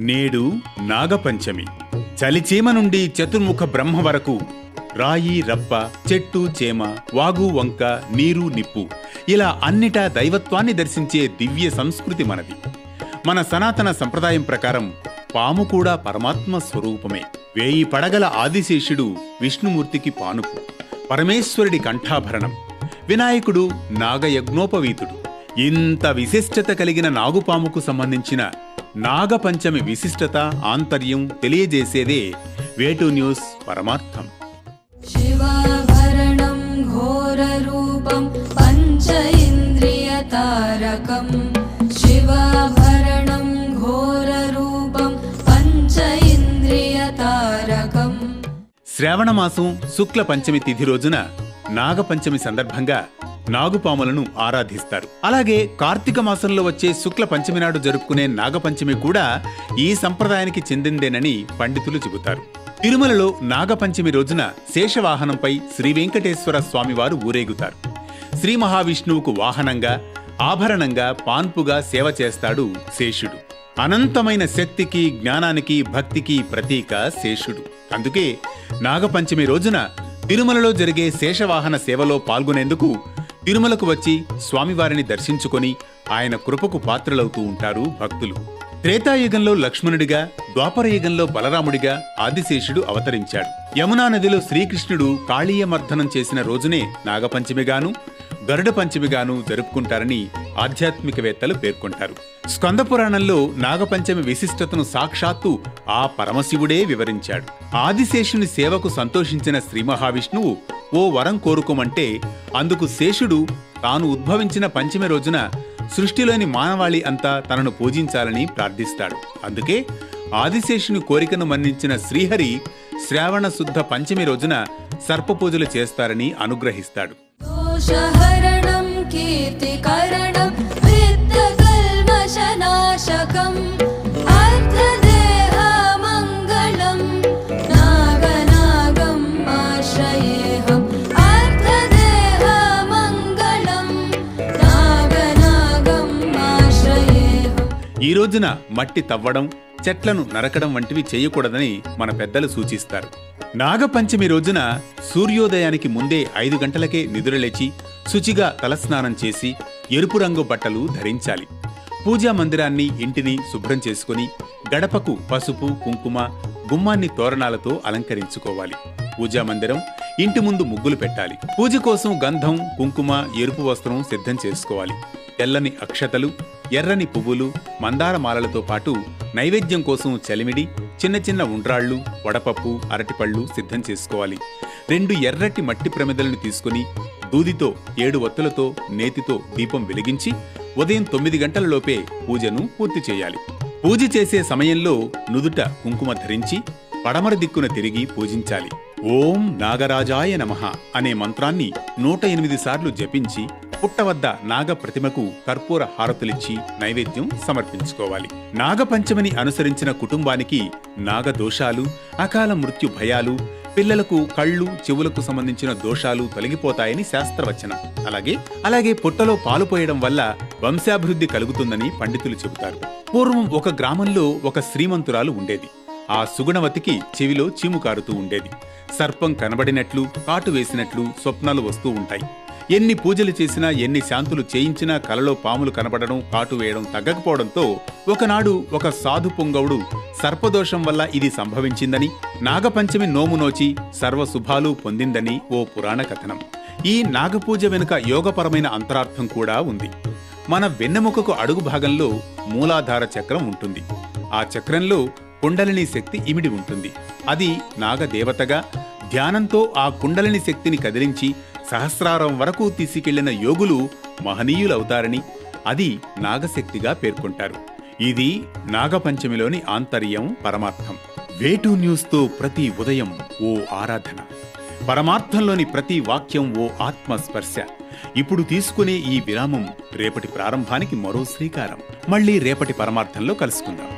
నేడు నాగపంచమి. చలిచీమ నుండి చతుర్ముఖ బ్రహ్మ వరకు, రాయి రప్ప, చెట్టు చేమ, వాగు వంక, నీరు నిప్పు, ఇలా అన్నిటా దైవత్వాన్ని దర్శించే దివ్య సంస్కృతి మనది. మన సనాతన సంప్రదాయం ప్రకారం పాము కూడా పరమాత్మ స్వరూపమే. 1000 పడగల ఆదిశేషుడు విష్ణుమూర్తికి పానుపు, పరమేశ్వరుడి కంఠాభరణం, వినాయకుడు నాగయజ్ఞోపవీతుడు. ఇంత విశిష్టత కలిగిన నాగుపాముకు సంబంధించిన నాగపంచమి విశిష్టత, ఆంతర్యం తెలియజేసేదే వేటూ న్యూస్ పరమార్థం. శివాభరణం ఘోరరూపం పంచ ఇంద్రియతారకం, శివాభరణం ఘోరరూపం పంచ ఇంద్రియతారకం. శ్రావణమాసం శుక్ల పంచమి తిథి రోజున నాగపంచమి సందర్భంగా నాగుపాములను ఆరాధిస్తారు. అలాగే కార్తీక మాసంలో వచ్చే శుక్ల పంచమి నాడు జరుపుకునే నాగపంచమి కూడా ఈ సంప్రదాయానికి చెందిందేనని పండితులు చెబుతారు. తిరుమలలో నాగపంచమి రోజున శేషవాహనంపై శ్రీ వెంకటేశ్వర స్వామివారు ఊరేగుతారు. శ్రీ మహావిష్ణువుకు వాహనంగా, ఆభరణంగా, పాన్పుగా సేవ చేస్తాడు శేషుడు. అనంతమైన శక్తికి, జ్ఞానానికి, భక్తికి ప్రతీక శేషుడు. అందుకే నాగపంచమి రోజున తిరుమలలో జరిగే శేషవాహన సేవలో పాల్గొనేందుకు తిరుమలకు వచ్చి స్వామివారిని దర్శించుకొని ఆయన కృపకు పాత్రలవుతూ ఉంటారు భక్తులు. త్రేతాయుగంలో లక్ష్మణుడిగా, ద్వాపరయుగంలో బలరాముడిగా ఆదిశేషుడు అవతరించాడు. యమునా నదిలో శ్రీకృష్ణుడు కాళీయమర్దనం చేసిన రోజునే నాగపంచమిగాను, గరుడ పంచమిగాను జరుపుకుంటారని ఆధ్యాత్మికవేత్తలు పేర్కొంటారు. స్కంద పురాణంలో నాగపంచమి విశిష్టతను సాక్షాత్తు ఆ పరమశివుడే వివరించాడు. ఆదిశేషుని సేవకు సంతోషించిన శ్రీ మహావిష్ణువు ఓ వరం కోరుకోమంటే అందుకు శేషుడు తాను ఉద్భవించిన పంచమి రోజున సృష్టిలోని మానవాళి అంతా తనను పూజించాలని ప్రార్థిస్తాడు. అందుకే ఆదిశేషుని కోరికను మన్నించిన శ్రీహరి శ్రావణ శుద్ధ పంచమి రోజున సర్పపూజలు చేస్తారని అనుగ్రహిస్తాడు. దోషహరణం కీర్తికరణం విత్తకల్మషనాశకం అర్థదేహమంగళం నాగనాగం ఆశ్రయేహం అర్థదేహమంగళం నాగనాగం ఆశ్రయేహం. ఈ రోజున మట్టి తవ్వడం, చెట్లను నరకడం వంటివి చేయకూడదని మన పెద్దలు సూచిస్తారు. నాగపంచమి రోజున సూర్యోదయానికి ముందే 5 గంటలకే నిద్రలేచి శుచిగా తలస్నానం చేసి ఎరుపు రంగు బట్టలు ధరించాలి. పూజా మందిరాన్ని, ఇంటిని శుభ్రం చేసుకుని గడపకు పసుపు, కుంకుమ, గుమ్మాన్ని తోరణాలతో అలంకరించుకోవాలి. పూజా మందిరం, ఇంటి ముందు ముగ్గులు పెట్టాలి. పూజ కోసం గంధం, కుంకుమ, ఎరుపు వస్త్రం సిద్ధం చేసుకోవాలి. తెల్లని అక్షతలు, ఎర్రని పువ్వులు, మందార మాలలతో పాటు నైవేద్యం కోసం చలిమిడి, చిన్న చిన్న ఉండ్రాళ్లు, వడపప్పు, అరటిపళ్ళు సిద్ధం చేసుకోవాలి. 2 ఎర్రటి మట్టి ప్రమిదలను తీసుకుని దూదితో 7 ఒత్తులతో నేతితో దీపం వెలిగించి ఉదయం 9 గంటలలోపే పూజను పూర్తి చేయాలి. పూజ చేసే సమయంలో నుదుట కుంకుమ ధరించి పడమర దిక్కున తిరిగి పూజించాలి. ఓం నాగరాజాయ నమః అనే మంత్రాన్ని 108 సార్లు జపించి పుట్ట వద్ద నాగ ప్రతిమకు కర్పూర హారతులిచ్చి నైవేద్యం సమర్పించుకోవాలి. నాగపంచమిని అనుసరించిన కుటుంబానికి నాగదోషాలు, అకాల మృత్యు భయాలు, పిల్లలకు కళ్ళు, చెవులకు సంబంధించిన దోషాలు తొలగిపోతాయని శాస్త్రవచనం. అలాగే పొట్టలో పాలు పోయడం వల్ల వంశాభివృద్ధి కలుగుతుందని పండితులు చెబుతారు. పూర్వం ఒక గ్రామంలో ఒక శ్రీమంతురాలు ఉండేది. ఆ సుగుణవతికి చెవిలో చీము కారుతూ ఉండేది. సర్పం కనబడినట్లు, కాటు వేసినట్లు స్వప్నాలు వస్తూ ఉంటాయి. ఎన్ని పూజలు చేసినా, ఎన్ని శాంతులు చేయించినా కలలో పాములు కనబడడం, కాటు వేయడం తగ్గకపోవడంతో ఒకనాడు ఒక సాధు పొంగవుడు సర్పదోషం వల్ల ఇది సంభవించిందని, నాగపంచమి నోము నోచి సర్వశుభాలు పొందిందని ఓ పురాణ కథనం. ఈ నాగపూజ వెనుక యోగపరమైన అంతరార్థం కూడా ఉంది. మన వెన్నెముకకు అడుగు భాగంలో మూలాధార చక్రం ఉంటుంది. ఆ చక్రంలో కుండలిని శక్తి ఇమిడి ఉంటుంది. అది నాగదేవతగా ధ్యానంతో ఆ కుండలిని శక్తిని కదిలించి సహస్రారం వరకు తీసుకెళ్లిన యోగులు మహనీయులవుతారని, అది నాగశక్తిగా పేర్కొంటారు. ఇది నాగపంచమిలోని ఆంతర్యం, పరమార్థం. వేటూ న్యూస్తో ప్రతి ఉదయం ఓ ఆరాధన, పరమార్థంలోని ప్రతి వాక్యం ఓ ఆత్మస్పర్శ. ఇప్పుడు తీసుకునే ఈ విరామం రేపటి ప్రారంభానికి మరో శ్రీకారం. మళ్ళీ రేపటి పరమార్థంలో కలుసుకుందాం.